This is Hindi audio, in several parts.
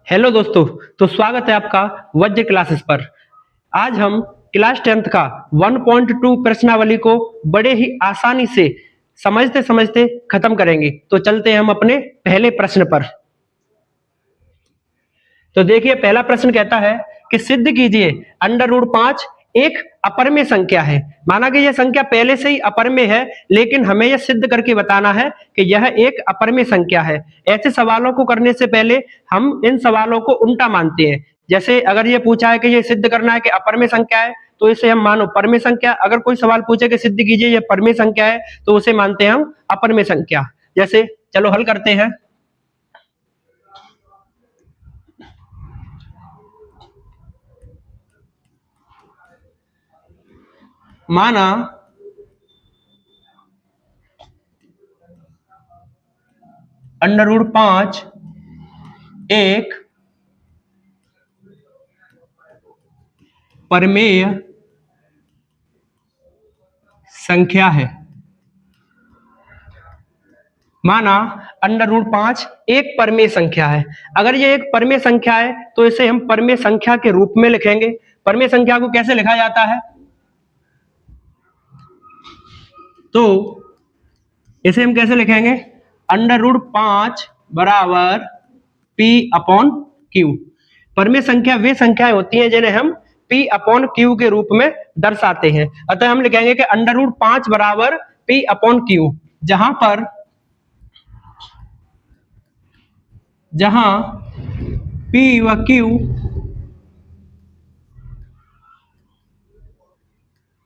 हेलो दोस्तों। तो स्वागत है आपका वज्र क्लासेस पर। आज हम क्लास 10th का 1.2 प्रश्नावली को बड़े ही आसानी से समझते समझते खत्म करेंगे। तो चलते हैं हम अपने पहले प्रश्न पर। तो देखिए, पहला प्रश्न कहता है कि सिद्ध कीजिए √5 एक अपरमेय संख्या है। माना कि यह संख्या पहले से ही अपरमेय है, लेकिन हमें यह सिद्ध करके बताना है कि यह एक अपरमेय संख्या है। ऐसे सवालों को करने से पहले हम इन सवालों को उल्टा मानते हैं। जैसे अगर ये पूछा है कि ये सिद्ध करना है कि अपरमेय संख्या है, तो इसे हम मानो परमेय संख्या। अगर कोई सवाल पूछे कि सिद्ध कीजिए यह परमेय संख्या है, तो उसे मानते हैं हम अपरमेय संख्या। जैसे चलो हल करते हैं। माना √5 एक परमेय संख्या है। माना √5 एक परमेय संख्या है। अगर ये एक परमेय संख्या है तो इसे हम परमेय संख्या के रूप में लिखेंगे। परमेय संख्या को कैसे लिखा जाता है? तो इसे हम कैसे लिखेंगे? √5 बराबर P/Q। परमेय संख्या वे संख्याएं होती हैं जिन्हें हम P/Q के रूप में दर्शाते हैं। अतः हम लिखेंगे कि √5 बराबर P/Q, जहां P व Q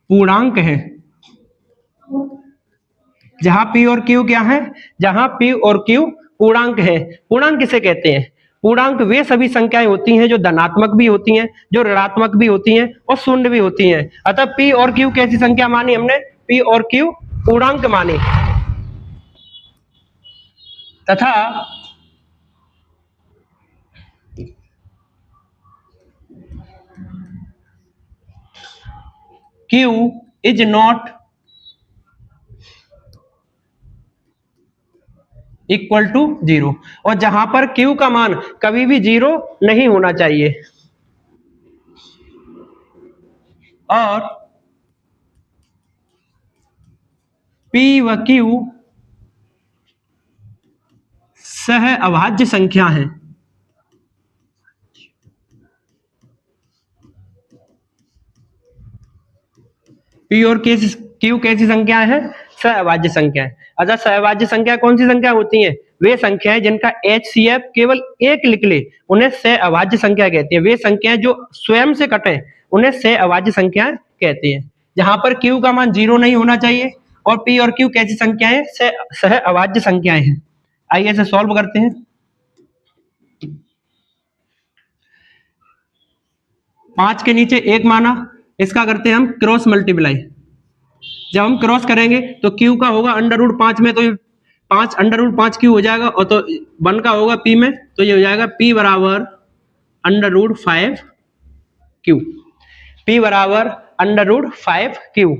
पूर्णांक है। जहां P और Q क्या है? जहां P और Q पूर्णांक है। पूर्णांक किसे कहते हैं? पूर्णांक वे सभी संख्याएं होती हैं जो धनात्मक भी होती हैं, जो ऋणात्मक भी होती हैं और शून्य भी होती हैं। अतः P और Q कैसी संख्या मानी हमने? P और Q पूर्णांक माने तथा Q is not equal to 0, और जहां पर Q का मान कभी भी 0 नहीं होना चाहिए। और P व Q सह अभाज्य संख्या है। P और Q कैसी संख्या है? सहअभाज्य संख्या है। अच्छा, सहअभाज्य संख्या कौन सी संख्या होती है? वे संख्याएं जिनका HCF केवल एक लिख ले उन्हें सहअभाज्य संख्या कहती है। वे संख्याएं जो स्वयं से कटें उन्हें सहअभाज्य संख्याएं कहते हैं। जहां पर Q का मान 0 नहीं होना चाहिए। और P और Q कैसी संख्याएं? सहअभाज्य संख्याएं हैं। आइए इसे सॉल्व करते हैं। 5 के नीचे 1 माना, इसका करते हैं हम क्रॉस मल्टीप्लाई। जब हम क्रॉस करेंगे तो Q का होगा √5 में, तो 5 √5 Q हो जाएगा, और तो 1 का होगा P में, तो ये हो जाएगा P बराबर √5Q। P बराबर √5Q।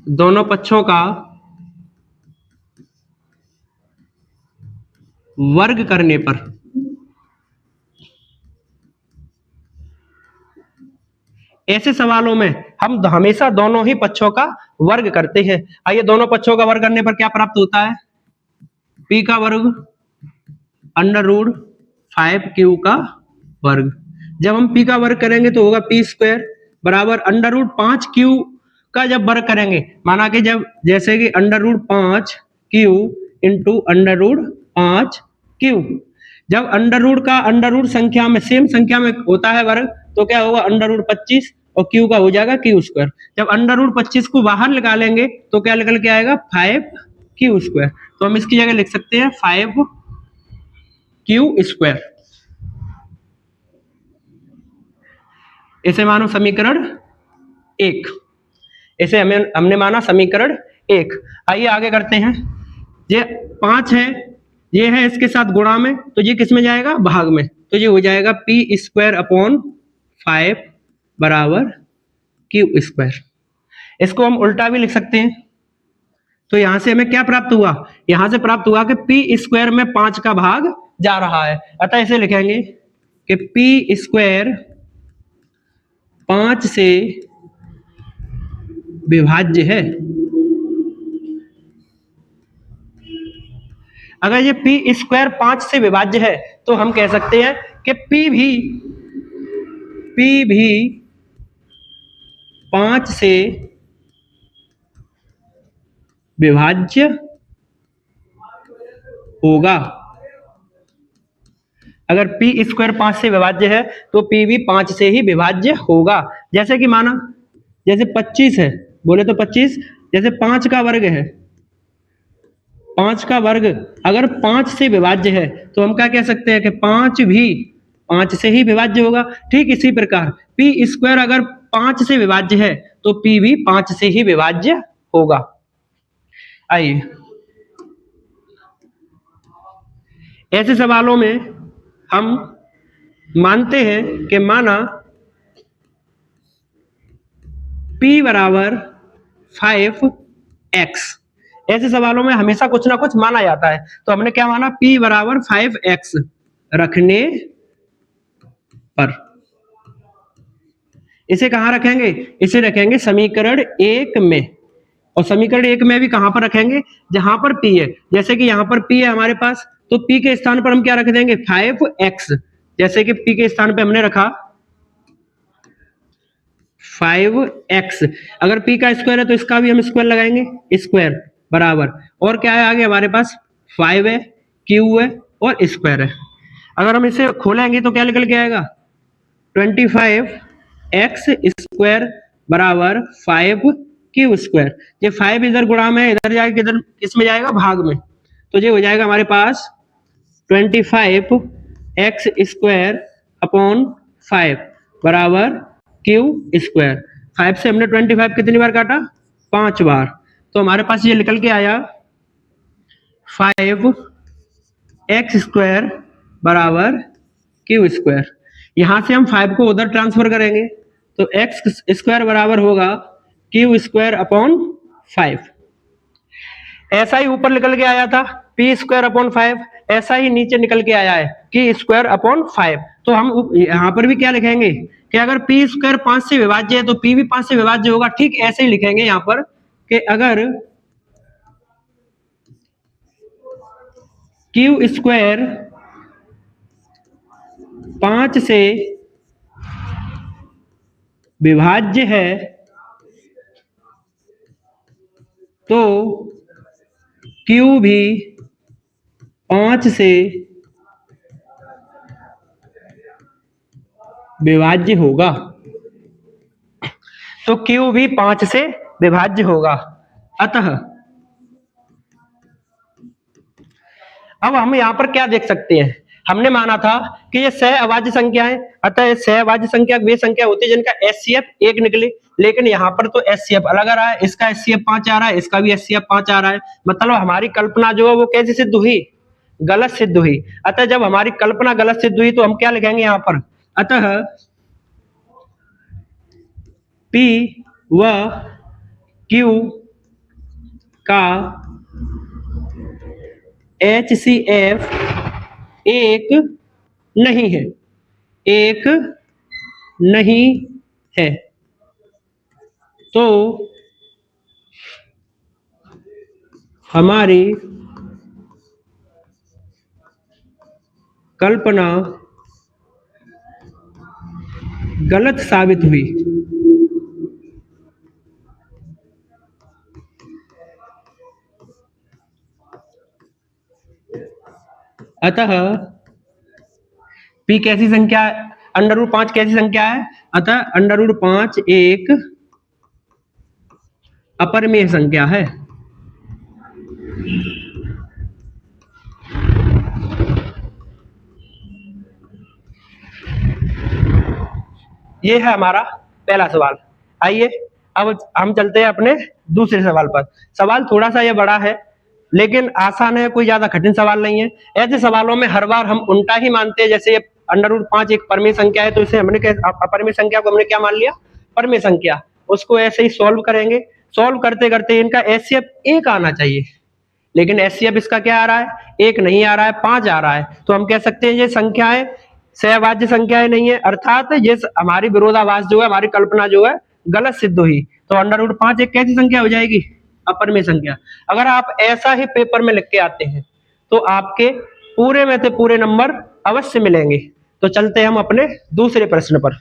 दोनों पक्षों का वर्ग करने पर ऐसे सवालों में हम हमेशा दोनों ही पक्षों का वर्ग करते हैं। आइए, दोनों पक्षों का वर्ग करने पर क्या प्राप्त होता है? P का वर्ग √5Q का वर्ग। जब हम P का वर्ग करेंगे तो होगा P² बराबर √5Q का जब वर्ग करेंगे, माना कि जब जैसे कि √5Q इंटू √5Q, जब अंडर का अंडर संख्या में सेम संख्या में होता है वर्ग, तो क्या होगा? √25 और Q का हो जाएगा Q²। जब √25 को बाहर निकालेंगे तो क्या निकल के आएगा? 5Q²। तो हम इसकी जगह लिख सकते हैं 5Q²। इसे मानो समीकरण 1। इसे हमने माना समीकरण 1। आइए आगे करते हैं। ये 5 है, ये है इसके साथ गुणा में, तो ये किस में जाएगा? भाग में। तो ये हो जाएगा P²/5 बराबर Q²। इसको हम उल्टा भी लिख सकते हैं। तो यहां से हमें क्या प्राप्त हुआ, यहां से प्राप्त हुआ कि पी स्क्वायर में 5 का भाग जा रहा है, अतः इसे लिखेंगे कि पी स्क्वायर 5 से विभाज्य है। अगर ये पी स्क्वायर 5 से विभाज्य है तो हम कह सकते हैं कि पी भी 5 से विभाज्य होगा। अगर पी स्क्वायर 5 से विभाज्य है तो पी भी 5 से ही विभाज्य होगा। जैसे कि माना, जैसे 25 है, बोले तो 25, जैसे 5 का वर्ग है, 5 का वर्ग अगर 5 से विभाज्य है तो हम क्या कह सकते हैं कि 5 भी 5 से ही विभाज्य होगा। ठीक इसी प्रकार पी स्क्वायर अगर 5 से विभाज्य है तो पी भी 5 से ही विभाज्य होगा। आइए, ऐसे सवालों में हम मानते हैं कि माना p बराबर 5x, ऐसे सवालों में हमेशा कुछ ना कुछ माना जाता है, तो हमने क्या माना, p बराबर 5x रखने पर इसे कहां रखेंगे, इसे रखेंगे समीकरण 1 में। और समीकरण 1 में भी कहां पर रखेंगे, जहां पर p है। जैसे कि यहां पर p है हमारे पास, तो p के स्थान पर हम क्या रख देंगे, 5x। जैसे कि p के स्थान पे हमने रखा 5x, अगर p का स्क्वायर है तो इसका भी हम स्क्वायर लगाएंगे, स्क्वायर बराबर, और क्या है आगे हमारे पास 5 है, q है और स्क्वायर है। अगर हम इसे खोलेंगे तो क्या निकल के आएगा, 25x स्क्वायर बराबर 5q स्क्वायर। ये 5 इधर गुणा में, इधर जाएगा, किधर किसमें जाएगा, भाग में, तो ये हो जाएगा हमारे पास 25x स्क्वायर अपॉन 5 बराबर q स्क्वायर। 5 से हमने 25 कितनी बार काटा, 5 बार, तो हमारे पास ये निकल के आया 5x स्क्वायर बराबर q स्क्वायर। यहां से हम 5 को उधर ट्रांसफर करेंगे तो x स्क्वायर बराबर होगा q स्क्वायर अपॉन 5। ऐसा ही ऊपर निकल के आया था p स्क्वायर अपॉन 5, ऐसा ही नीचे निकल के आया है कि स्क्वायर अपॉन 5। तो हम यहां पर भी क्या लिखेंगे कि अगर p स्क्वायर 5 से विभाज्य है तो p भी 5 से विभाज्य होगा। ठीक ऐसे ही लिखेंगे यहां पर कि अगर q स्क्वायर 5 से विभाज्य है तो q भी 5 से विभाज्य होगा। तो q भी 5 से विभाज्य होगा। अतः अब हम यहां पर क्या देख सकते हैं, हमने माना था कि ये सह अभाज्य संख्या है, अतः सह अभाज्य संख्या वे संख्या होती है जिनका एचसीएफ 1 निकले। लेकिन यहाँ पर तो एचसीएफ अलग आ रहा है, इसका एचसीएफ 5 आ रहा है, इसका भी एचसीएफ 5 आ रहा है। मतलब हमारी कल्पना जो है वो कैसे सिद्ध हुई, गलत सिद्ध हुई। अतः जब हमारी कल्पना गलत सिद्ध हुई तो हम क्या लिखेंगे यहाँ पर, अतः P व Q का HCF एक नहीं है, एक नहीं है। तो हमारी कल्पना गलत साबित हुई। अतः p कैसी संख्या, √5 कैसी संख्या है, अतः √5 एक अपरिमेय संख्या है। ये है हमारा पहला सवाल। आइए अब हम चलते हैं अपने दूसरे सवाल पर। सवाल थोड़ा सा ये बड़ा है लेकिन आसान है, कोई ज्यादा कठिन सवाल नहीं है। ऐसे सवालों में हर बार हम उल्टा ही मानते हैं। जैसे √5 एक परमेय संख्या है तो इसे हमने अपरिमेय संख्या को हमने क्या मान लिया, परमेय संख्या। उसको ऐसे ही सॉल्व करेंगे, सॉल्व करते करते इनका एचसीएफ 1 आना चाहिए, लेकिन एचसीएफ इसका क्या आ रहा है, 1 नहीं आ रहा है, 5 आ रहा है। तो हम कह सकते हैं ये संख्याएं सहभाज्य संख्याएं नहीं है, अर्थात ये हमारी विरोधाभास जो है, हमारी कल्पना जो है गलत सिद्ध हुई। तो √5 एक कैसी संख्या हो जाएगी, अपरिमेय संख्या। अगर आप ऐसा ही पेपर में लिख के आते हैं तो आपके पूरे में से पूरे नंबर अवश्य मिलेंगे। तो चलते हैं हम अपने दूसरे प्रश्न पर।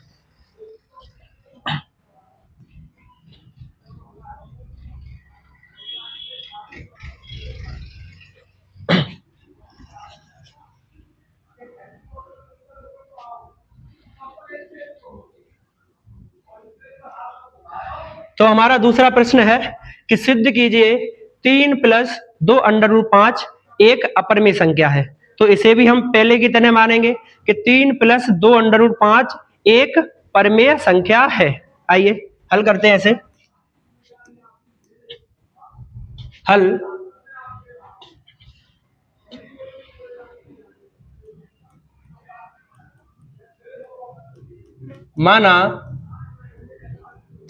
तो हमारा दूसरा प्रश्न है कि सिद्ध कीजिए 3 + 2 √5 एक अपरिमेय संख्या है। तो इसे भी हम पहले की तरह मानेंगे कि 3 + 2 √5 एक परिमेय संख्या है। आइए हल करते हैं इसे। हल माना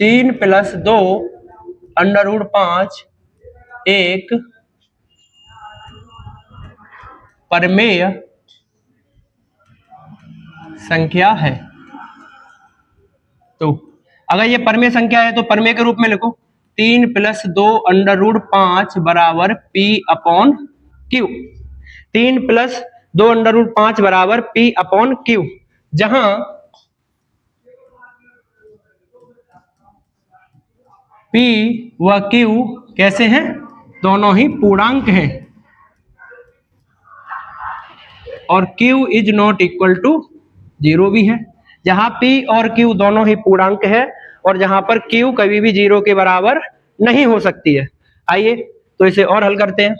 3 + 2 √5 एक परिमेय संख्या है। तो अगर ये परिमेय संख्या है तो परिमेय के रूप में लिखो 3 + 2 √5 बराबर P/Q। 3 + 2 √5 बराबर P/Q, जहां P व Q कैसे हैं, दोनों ही पूर्णांक हैं, और Q is not equal to 0 भी है। जहां P और Q दोनों ही पूर्णांक है और जहां पर Q कभी भी 0 के बराबर नहीं हो सकती है। आइए तो इसे और हल करते हैं।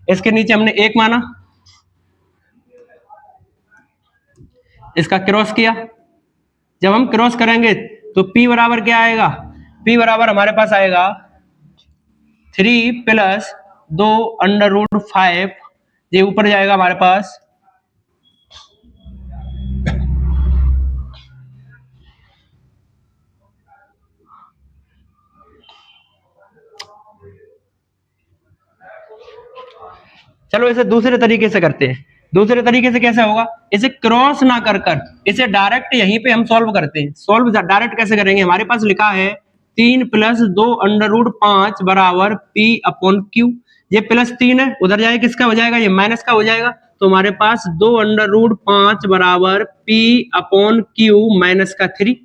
इसके नीचे हमने 1 माना, इसका क्रॉस किया। जब हम क्रॉस करेंगे तो P बराबर क्या आएगा, P बराबर हमारे पास आएगा 3 + 2 √5, ये ऊपर जाएगा हमारे पास चलो इसे दूसरे तरीके से करते हैं। दूसरे तरीके से कैसे होगा, इसे क्रॉस ना कर कर इसे डायरेक्ट यहीं पे हम सॉल्व करते हैं। सॉल्व डायरेक्ट कैसे करेंगे, हमारे पास लिखा है 3 + 2 √5 बराबर P/Q। ये +3 है, उधर जाए किसका हो जाएगा, ये माइनस का हो जाएगा। तो हमारे पास 2 √5 बराबर P/Q -3।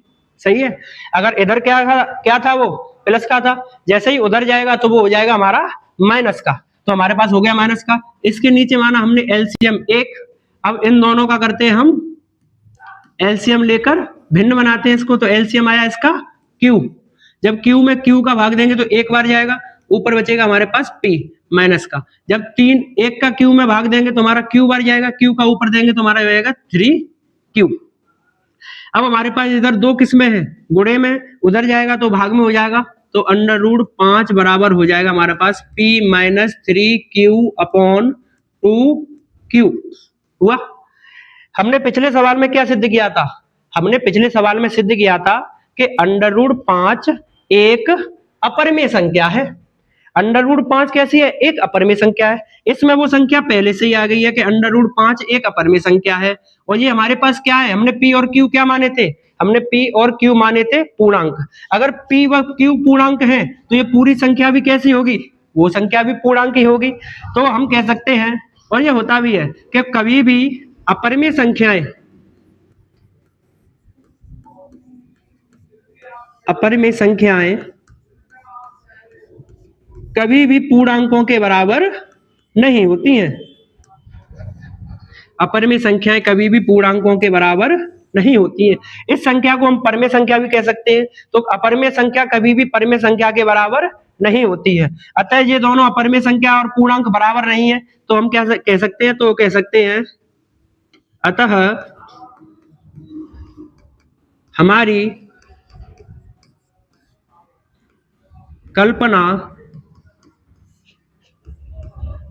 सही है। अगर इधर क्या था वो प्लस का था, जैसे ही उधर जाएगा तो वो हो जाएगा हमारा माइनस का। तो हमारे पास हो गया माइनस का। इसके नीचे माना हमने एलसीएम 1। अब इन दोनों का करते हैं हम एलसीएम लेकर भिन्न बनाते हैं इसको। तो एलसीएम आया इसका Q। जब Q में Q का भाग देंगे तो एक बार जाएगा, ऊपर बचेगा हमारे पास P माइनस का। जब 1 का Q में भाग देंगे तो हमारा Q बार जाएगा, Q का ऊपर देंगे तो हमारा जाएगा 3Q। अब हमारे पास इधर दो किस्में हैं, गुणे में, उधर जाएगा तो भाग में हो जाएगा। तो √5 बराबर हो जाएगा हमारे पास P -3Q/2Q हुआ। हमने पिछले सवाल में क्या सिद्ध किया था, हमने पिछले सवाल में सिद्ध किया था कि √5 एक अपरिमेय संख्या है। √5 कैसी है, एक अपरिमेय संख्या है। इसमें वो संख्या पहले से ही आ गई है कि √5 एक अपरिमेय संख्या है। और ये हमारे पास क्या है, हमने P और Q क्या माने थे, हमने P और Q माने थे पूर्णांक। अगर P व Q पूर्णांक है तो ये पूरी संख्या भी कैसी होगी, वो संख्या भी पूर्णांक ही होगी। तो हम कह सकते हैं, और ये होता भी है, कि कभी भी अपरिमेय संख्याएं कभी भी पूर्णांकों के बराबर नहीं होती हैं। अपरिमेय संख्याएं कभी भी पूर्णांकों के बराबर नहीं होती हैं। इस संख्या को हम परिमेय संख्या भी कह सकते हैं। तो अपरिमेय संख्या कभी भी परिमेय संख्या के बराबर नहीं होती है। अतः ये दोनों अपरिमेय संख्या और पूर्णांक बराबर नहीं है। तो हम क्या कह सकते हैं, तो कह सकते हैं अतः हमारी कल्पना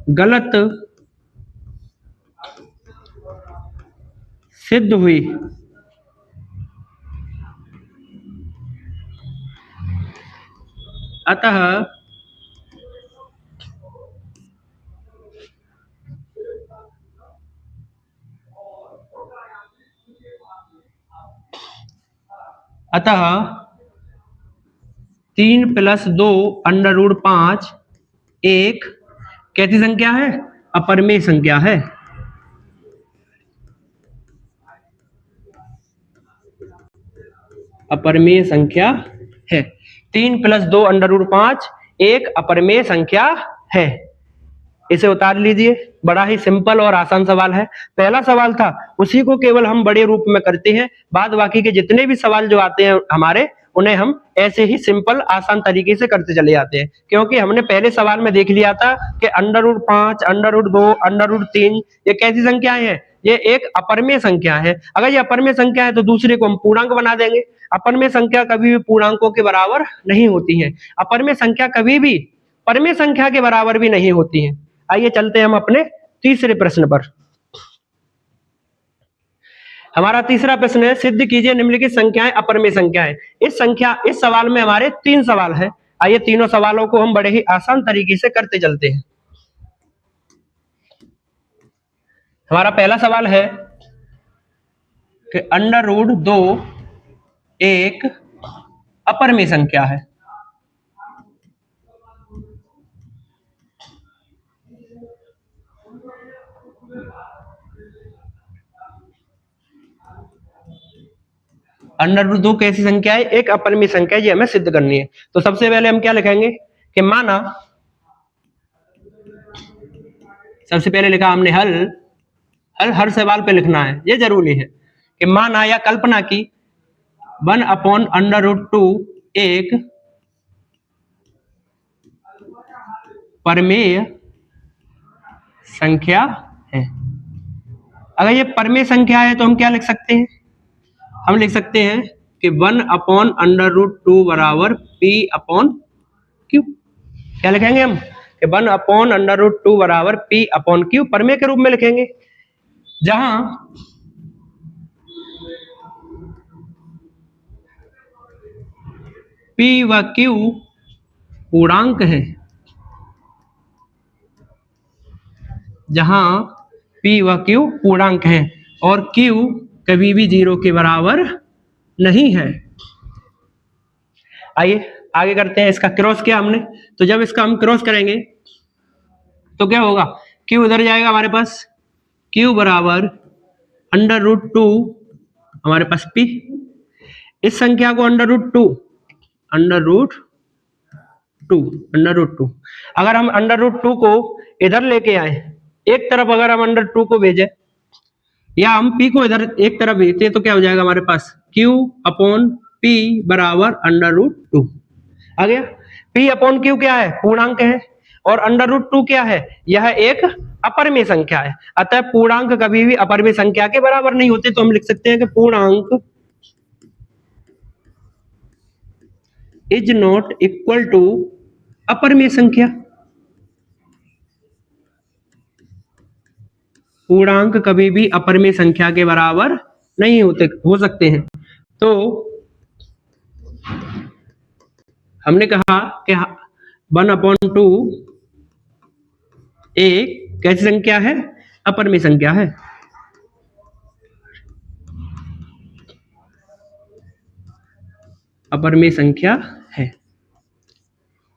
गलत सिद्ध हुई। अतः अतः 3 + 2 √5 एक कैसी संख्या है? अपरिमेय संख्या है। अपरिमेय संख्या है। 3 + 2 √5 एक अपरिमेय संख्या है। इसे उतार लीजिए। बड़ा ही सिंपल और आसान सवाल है। पहला सवाल था उसी को केवल हम बड़े रूप में करते हैं, बाद बाकी के जितने भी सवाल जो आते हैं हमारे, उन्हें हम ऐसे ही सिंपल आसान तरीके से करते चले जाते हैं, क्योंकि हमने पहले सवाल में देख लिया था कि √5, √2, √3 ये कैसी संख्याएं हैं? ये एक अपरिमेय संख्या है। अगर ये अपरिमेय संख्या है तो दूसरे को हम पूर्णांक बना देंगे। अपरिमेय संख्या कभी भी पूर्णांकों के बराबर नहीं होती है। अपरिमेय संख्या कभी भी परिमेय संख्या के बराबर भी नहीं होती है। आइए चलते हैं हम अपने तीसरे प्रश्न पर। हमारा तीसरा प्रश्न है, सिद्ध कीजिए निम्नलिखित संख्याएं अपरिमेय संख्याएं। इस सवाल में हमारे 3 सवाल हैं। आइए तीनों सवालों को हम बड़े ही आसान तरीके से करते चलते हैं। हमारा पहला सवाल है कि √2 एक अपरिमेय संख्या है। √2 कैसी संख्या है? एक अपरिमेय संख्या है, ये हमें सिद्ध करनी है। तो सबसे पहले हम क्या लिखेंगे कि माना, सबसे पहले लिखा हमने हर सवाल पे लिखना है, ये जरूरी है कि माना या कल्पना की 1/√2 एक परिमेय संख्या है। अगर ये परिमेय संख्या है तो हम क्या लिख सकते हैं? हम लिख सकते हैं कि 1/√2 बराबर P/Q। क्या लिखेंगे हम कि 1/√2 बराबर P/Q परिमेय के रूप में लिखेंगे, जहां P व Q पूर्णांक है। जहां P व Q पूर्णांक है और Q कभी भी 0 के बराबर नहीं है। आइए आगे करते हैं। इसका क्रॉस किया हमने, तो जब इसका हम क्रॉस करेंगे तो क्या होगा? Q उधर जाएगा हमारे पास, Q बराबर √2 हमारे पास P। इस संख्या को √2 अगर हम √2 को इधर लेके आए, एक तरफ अगर हम √2 को भेजें या हम P को इधर एक तरफ भेजते हैं तो क्या हो जाएगा हमारे पास? Q/P बराबर √2 आ गया। P/Q क्या है? पूर्णांक है। और √2 क्या है? यह एक अपरिमेय संख्या है। अतः पूर्णांक कभी भी अपरिमेय संख्या के बराबर नहीं होते, तो हम लिख सकते हैं कि पूर्णांक इज नॉट इक्वल टू अपरिमेय संख्या। पूर्णांक कभी भी अपरिमेय संख्या के बराबर नहीं हो सकते हैं। तो हमने कहा कि 1/2 एक कैसी संख्या है? अपरिमेय संख्या है। अपरिमेय संख्या है।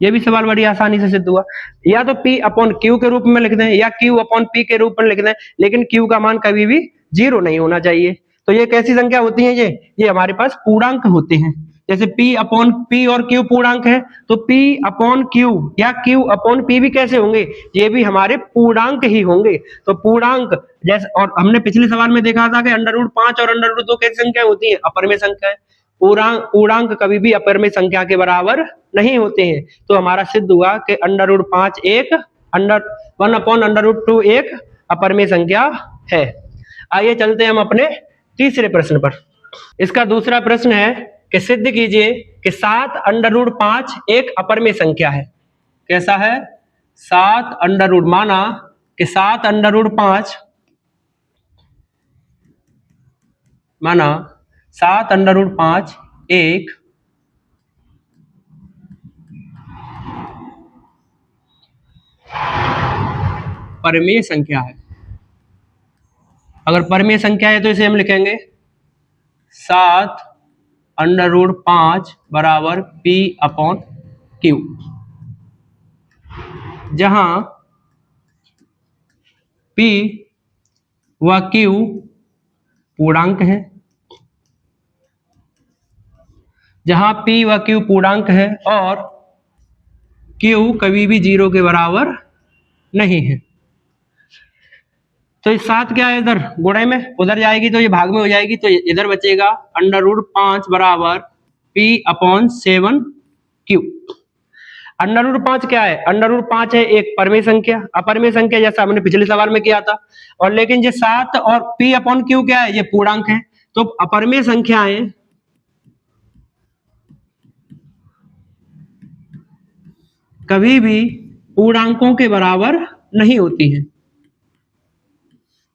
यह भी सवाल बड़ी आसानी से सिद्ध हुआ। या तो P/Q के रूप में लिख दें या Q/P के रूप में लिख दें, लेकिन Q का मान कभी भी 0 नहीं होना चाहिए। तो ये कैसी संख्या होती है? ये हमारे पास पूर्णांक होते हैं। जैसे P/P और Q पूर्णांक है, तो P/Q या Q/P भी कैसे होंगे? ये भी हमारे पूर्णांक ही होंगे। तो पूर्णांक जैसे, और हमने पिछले सवाल में देखा था कि √5 और √2 कैसी संख्या होती है? अपरिमेय संख्या है। पूर्णांक कभी भी अपरिमेय संख्या के बराबर नहीं होते हैं। तो हमारा सिद्ध हुआ कि √5 एक 1/√2 एक अपरिमेय संख्या है। आइए चलते हैं हम अपने तीसरे प्रश्न पर। इसका दूसरा प्रश्न है कि सिद्ध कीजिए कि 7/5 एक अपरिमेय संख्या है। कैसा है? 7 माना कि 7/5 माना 7/5 एक अपरिमेय संख्या है। अगर परिमेय संख्या है तो इसे हम लिखेंगे 7√5 बराबर P/Q, जहां P व Q पूर्णांक है, जहां P व Q पूर्णांक है और Q कभी भी 0 के बराबर नहीं है। तो इस 7 क्या है, इधर गुणे में उधर जाएगी तो ये भाग में हो जाएगी, तो इधर बचेगा √5 बराबर P/7Q। √5 क्या है, √5 है एक परिमेय संख्या, अपरिमेय संख्या जैसा हमने पिछले सवाल में किया था। और लेकिन ये 7 और P/Q क्या है, ये पूर्णांक है। तो अपरिमेय संख्याएं कभी भी पूर्णांकों के बराबर नहीं होती हैं।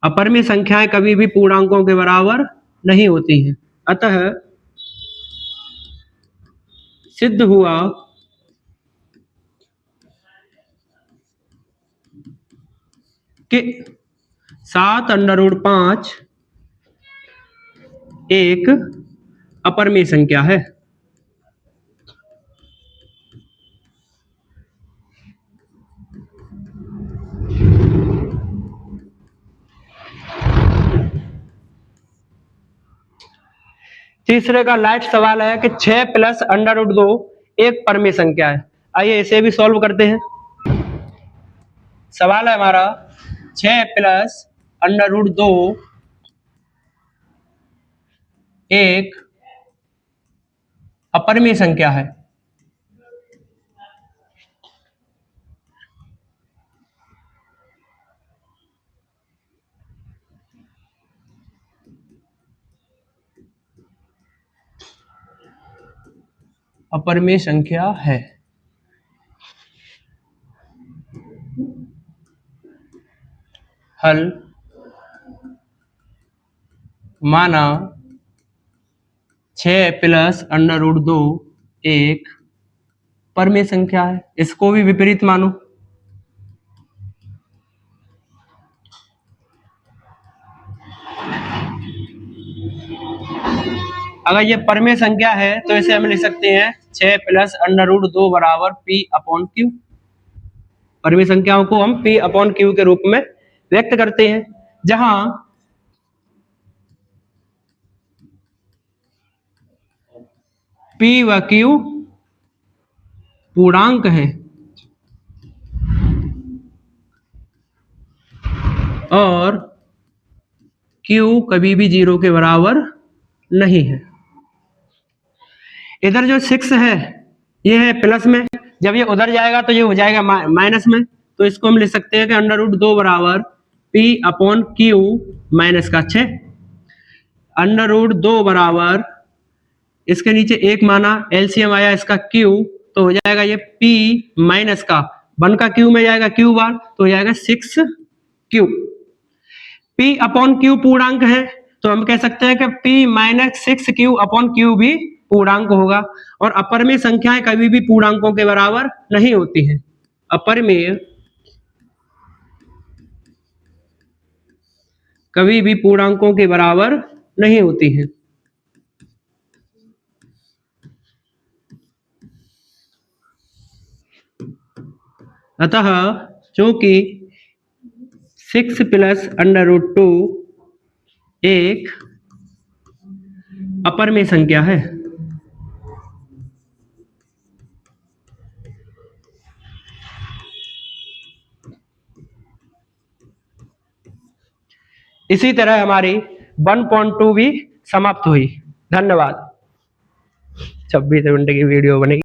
अपरिमेय संख्याएं कभी भी पूर्णांकों के बराबर नहीं होती हैं। अतः सिद्ध हुआ कि 7√5 एक अपरिमेय संख्या है। तीसरे का लाइट सवाल है कि 6 + √2 एक परिमेय संख्या है। आइए इसे भी सॉल्व करते हैं। सवाल है हमारा 6 + √2 एक अपरिमेय संख्या है। अपरिमेय संख्या है। हल माना 6 + √2 एक परिमेय संख्या है। इसको भी विपरीत मानो। अगर ये परिमेय संख्या है तो इसे हम लिख सकते हैं 6 + √2 बराबर P/Q। परिमेय संख्याओं को हम P/Q के रूप में व्यक्त करते हैं, जहां P व Q पूर्णांक हैं और Q कभी भी 0 के बराबर नहीं है। इधर जो 6 है ये है प्लस में, जब ये उधर जाएगा तो ये हो जाएगा माइनस में। तो इसको हम लिख सकते हैं कि √2 बराबर P/Q माइनस का 6। √2 बराबर इसके नीचे एक माना, एलसीएम आया इसका Q, तो हो जाएगा ये P माइनस का 1 का Q में जाएगा Q बार, तो हो जाएगा 6Q। P/Q पूर्णांक है तो हम कह सकते हैं कि P - 6Q/Q भी पूर्णांक होगा। और अपरिमेय संख्याएं कभी भी पूर्णांकों के बराबर नहीं होती हैं। अपरिमेय कभी भी पूर्णांकों के बराबर नहीं होती हैं। अतः चूंकि 6 + √2 एक अपरिमेय संख्या है, इसी तरह हमारी 1.2 भी समाप्त हुई। धन्यवाद। 26 घंटे की वीडियो बनेगी।